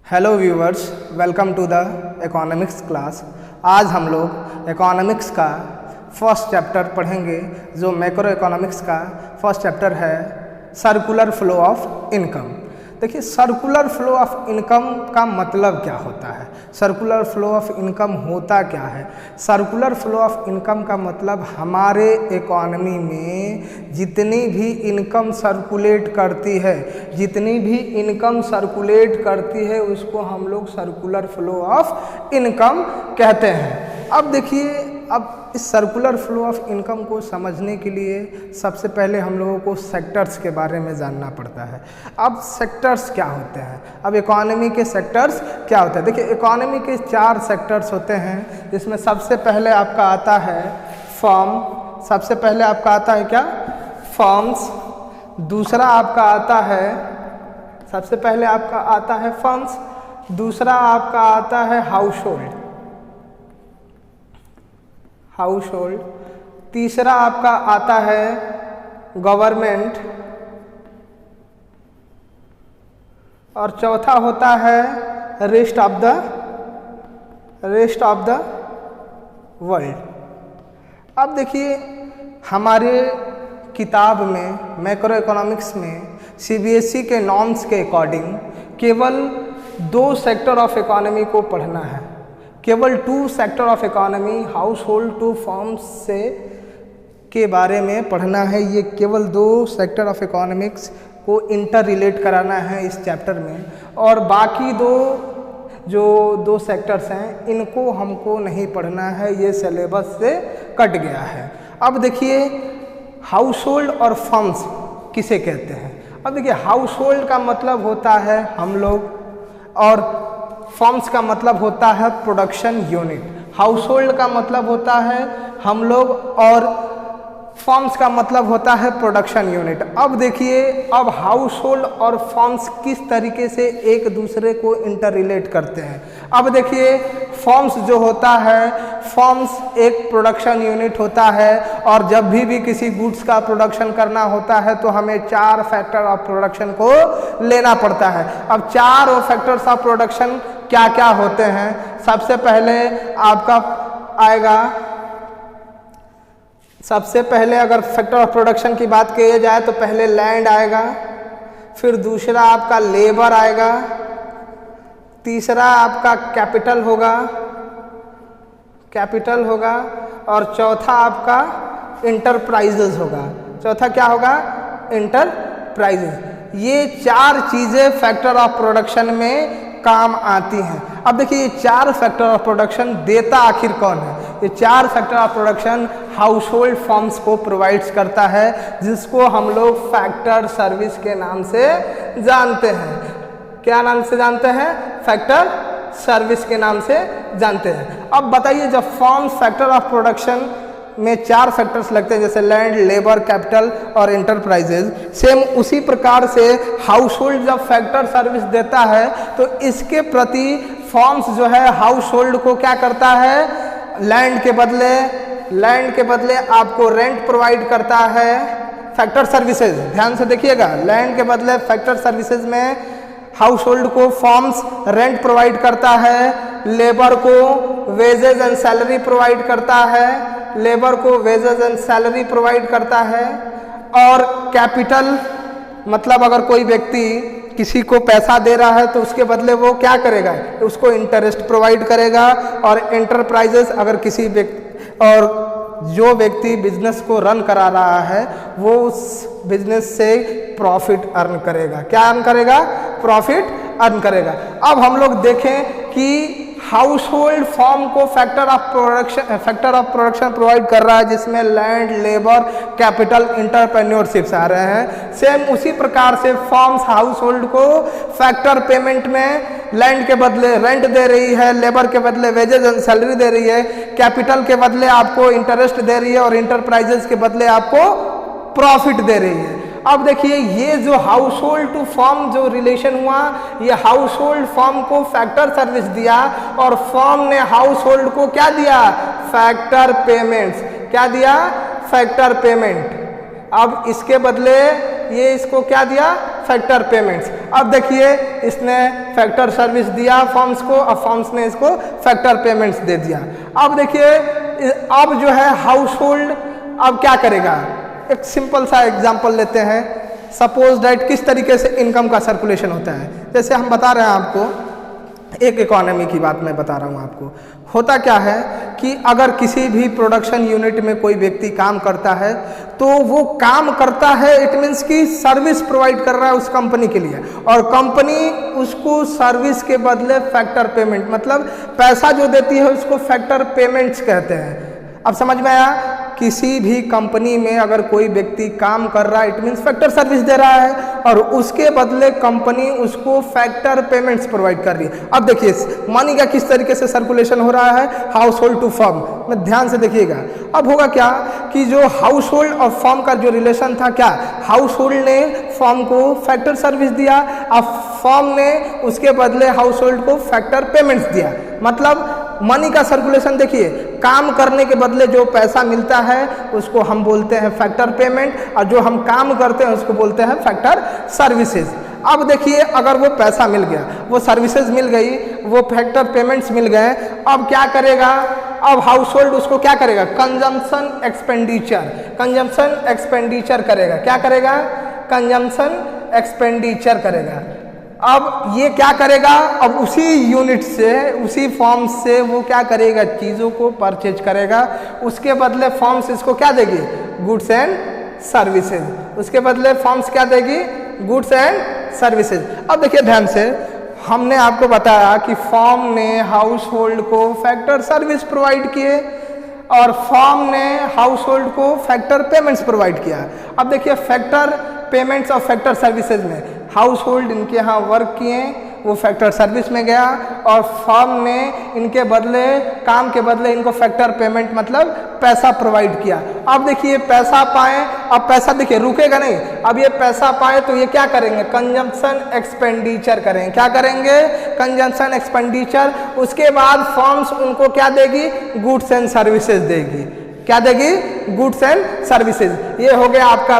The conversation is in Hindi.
Hello viewers, welcome to the economics class. आज हम लोग इकोनॉमिक्स का फर्स्ट चैप्टर पढ़ेंगे, जो मैक्रो इकोनॉमिक्स का फर्स्ट चैप्टर है, सर्कुलर फ्लो ऑफ इनकम। देखिए, सर्कुलर फ्लो ऑफ इनकम का मतलब क्या होता है, सर्कुलर फ्लो ऑफ इनकम होता क्या है। सर्कुलर फ्लो ऑफ इनकम का मतलब हमारे इकोनॉमी में जितनी भी इनकम सर्कुलेट करती है, जितनी भी इनकम सर्कुलेट करती है उसको हम लोग सर्कुलर फ्लो ऑफ इनकम कहते हैं। अब देखिए, अब इस सर्कुलर फ्लो ऑफ इनकम को समझने के लिए सबसे पहले हम लोगों को सेक्टर्स के बारे में जानना पड़ता है। अब सेक्टर्स क्या होते हैं, अब इकोनॉमी के सेक्टर्स क्या होते हैं। देखिए, इकोनॉमी के 4 सेक्टर्स होते हैं, जिसमें सबसे पहले आपका आता है फर्म। सबसे पहले आपका आता है क्या, फर्म्स। दूसरा आपका आता है, सबसे पहले आपका आता है फर्म्स। दूसरा आपका आता है हाउस होल्ड। तीसरा आपका आता है गवर्नमेंट, और चौथा होता है रेस्ट ऑफ द वर्ल्ड। अब देखिए, हमारे किताब में मैक्रो इकोनॉमिक्स में सीबीएसई के नॉर्म्स के अकॉर्डिंग केवल 2 सेक्टर ऑफ इकोनॉमी को पढ़ना है, केवल 2 sector of economy, household to firms से के बारे में पढ़ना है। ये केवल 2 सेक्टर ऑफ इकोनॉमिक्स को इंटर रिलेट कराना है इस चैप्टर में, और बाकी 2 सेक्टर्स हैं इनको हमको नहीं पढ़ना है, ये सिलेबस से कट गया है। अब देखिए, हाउस होल्ड और फर्म्स किसे कहते हैं। अब देखिए, हाउस होल्ड का मतलब होता है हम लोग, और फर्म्स का मतलब होता है प्रोडक्शन यूनिट। हाउस होल्ड का मतलब होता है हम लोग, और फर्म्स का मतलब होता है प्रोडक्शन यूनिट। अब देखिए, अब हाउस होल्ड और फर्म्स किस तरीके से एक दूसरे को इंटर रिलेट करते हैं। अब देखिए, फर्म्स जो होता है, फर्म्स एक प्रोडक्शन यूनिट होता है, और जब भी किसी गुड्स का प्रोडक्शन करना होता है तो हमें 4 फैक्टर ऑफ प्रोडक्शन को लेना पड़ता है। अब 4 फैक्टर्स ऑफ प्रोडक्शन क्या क्या होते हैं। सबसे पहले आपका आएगा, सबसे पहले अगर फैक्टर ऑफ प्रोडक्शन की बात की जाए तो पहले लैंड आएगा, फिर दूसरा आपका लेबर आएगा, तीसरा आपका कैपिटल होगा, और चौथा आपका इंटरप्राइजेज होगा। चौथा क्या होगा, इंटरप्राइजेज। ये 4 चीज़ें फैक्टर ऑफ प्रोडक्शन में काम आती हैं। अब देखिए, ये 4 फैक्टर ऑफ प्रोडक्शन देता आखिर कौन है। ये 4 factor of production house hold firms को प्रोवाइड्स करता है, जिसको हम लोग फैक्टर सर्विस के नाम से जानते हैं। क्या नाम से जानते हैं, फैक्टर सर्विस के नाम से जानते हैं। अब बताइए, जब फर्म्स फैक्टर ऑफ प्रोडक्शन में 4 फैक्टर्स लगते हैं, जैसे लैंड, लेबर, कैपिटल और इंटरप्राइजेज, सेम उसी प्रकार से हाउस होल्ड जब फैक्टर सर्विस देता है तो इसके प्रति फर्म्स जो है हाउस होल्ड को क्या करता है, लैंड के बदले आपको रेंट प्रोवाइड करता है। फैक्टर सर्विसेज, ध्यान से देखिएगा, लैंड के बदले फैक्टर सर्विसेज में हाउस होल्ड को फर्म्स रेंट प्रोवाइड करता है, लेबर को वेजेज एंड सैलरी प्रोवाइड करता है, और कैपिटल मतलब अगर कोई व्यक्ति किसी को पैसा दे रहा है तो उसके बदले वो क्या करेगा, उसको इंटरेस्ट प्रोवाइड करेगा। और इंटरप्राइजेस, अगर किसी व्यक्ति, और जो व्यक्ति बिजनेस को रन करा रहा है वो उस बिजनेस से प्रॉफिट अर्न करेगा। क्या अर्न करेगा, प्रॉफिट अर्न करेगा। अब हम लोग देखें कि हाउस होल्ड फर्म को फैक्टर ऑफ प्रोडक्शन प्रोवाइड कर रहा है, जिसमें लैंड, लेबर, कैपिटल, एंटरप्रेन्योरशिप्स आ रहे हैं। सेम उसी प्रकार से फर्म्स हाउस होल्ड को फैक्टर पेमेंट में लैंड के बदले रेंट दे रही है, लेबर के बदले वेजेज एंड सैलरी दे रही है, कैपिटल के बदले आपको इंटरेस्ट दे रही है, और इंटरप्राइजेज के बदले आपको प्रॉफिट दे रही है। अब देखिए, ये जो हाउस होल्ड टू फर्म जो रिलेशन हुआ, ये हाउस होल्ड फर्म को फैक्टर सर्विस दिया, और फर्म ने हाउस होल्ड को क्या दिया, फैक्टर पेमेंट्स। क्या दिया, फैक्टर पेमेंट। अब इसके बदले ये इसको क्या दिया, फैक्टर पेमेंट्स। अब देखिए इसने फैक्टर सर्विस दिया फॉर्म्स को, अब फॉर्म्स ने इसको फैक्टर पेमेंट्स दे दिया। अब देखिए अब जो है हाउस होल्ड अब क्या करेगा, एक सिंपल सा एग्जांपल लेते हैं। सपोज दैट किस तरीके से इनकम का सर्कुलेशन होता है, जैसे हम बता रहे हैं आपको, एक इकोनॉमी की बात मैं बता रहा हूँ आपको। होता क्या है कि अगर किसी भी प्रोडक्शन यूनिट में कोई व्यक्ति काम करता है तो वो काम करता है, इट मीन्स कि सर्विस प्रोवाइड कर रहा है उस कंपनी के लिए, और कंपनी उसको सर्विस के बदले फैक्टर पेमेंट, मतलब पैसा जो देती है उसको फैक्टर पेमेंट्स कहते हैं। अब समझ में आया, किसी भी कंपनी में अगर कोई व्यक्ति काम कर रहा है इट मीन्स फैक्टर सर्विस दे रहा है, और उसके बदले कंपनी उसको फैक्टर पेमेंट्स प्रोवाइड कर रही है। अब देखिए मनी का किस तरीके से सर्कुलेशन हो रहा है, हाउस होल्ड टू फर्म में, ध्यान से देखिएगा। अब होगा क्या कि जो हाउस होल्ड और फर्म का जो रिलेशन था, क्या हाउस होल्ड ने फर्म को फैक्टर सर्विस दिया, अब फर्म ने उसके बदले हाउस होल्ड को फैक्टर पेमेंट्स दिया। मतलब मनी का सर्कुलेशन देखिए, काम करने के बदले जो पैसा मिलता है उसको हम बोलते हैं फैक्टर पेमेंट, और जो हम काम करते हैं उसको बोलते हैं फैक्टर सर्विसेज। अब देखिए अगर वो पैसा मिल गया, वो सर्विसेज मिल गई, वो फैक्टर पेमेंट्स मिल गए, अब क्या करेगा, अब हाउस होल्ड उसको क्या करेगा, कंजम्पशन एक्सपेंडिचर करेगा। क्या करेगा, कंजम्पशन एक्सपेंडिचर करेगा। अब ये क्या करेगा, अब उसी यूनिट से, उसी फॉर्म से वो क्या करेगा, चीज़ों को परचेज करेगा, उसके बदले फॉर्म्स इसको क्या देगी, गुड्स एंड सर्विसेज। उसके बदले फॉर्म्स क्या देगी, गुड्स एंड सर्विसेज। अब देखिए ध्यान से, हमने आपको बताया कि फॉर्म ने हाउस होल्ड को फैक्टर सर्विस प्रोवाइड किए और फॉर्म ने हाउस होल्ड को फैक्टर पेमेंट्स प्रोवाइड किया। अब देखिए फैक्टर पेमेंट्स और फैक्टर सर्विसेज में हाउस होल्ड इनके यहाँ वर्क किए, वो फैक्टर सर्विस में गया, और फर्म ने इनके बदले, काम के बदले इनको फैक्टर पेमेंट मतलब पैसा प्रोवाइड किया। अब देखिए पैसा पाए, अब पैसा देखिए रुकेगा नहीं, अब ये पैसा पाए तो ये क्या करेंगे, कंजम्पशन एक्सपेंडिचर करेंगे। क्या करेंगे, कंजम्पशन एक्सपेंडिचर। उसके बाद फर्म्स उनको क्या देगी, गुड्स एंड सर्विसेज देगी। क्या देगी, गुड्स एंड सर्विसेज। ये हो गया आपका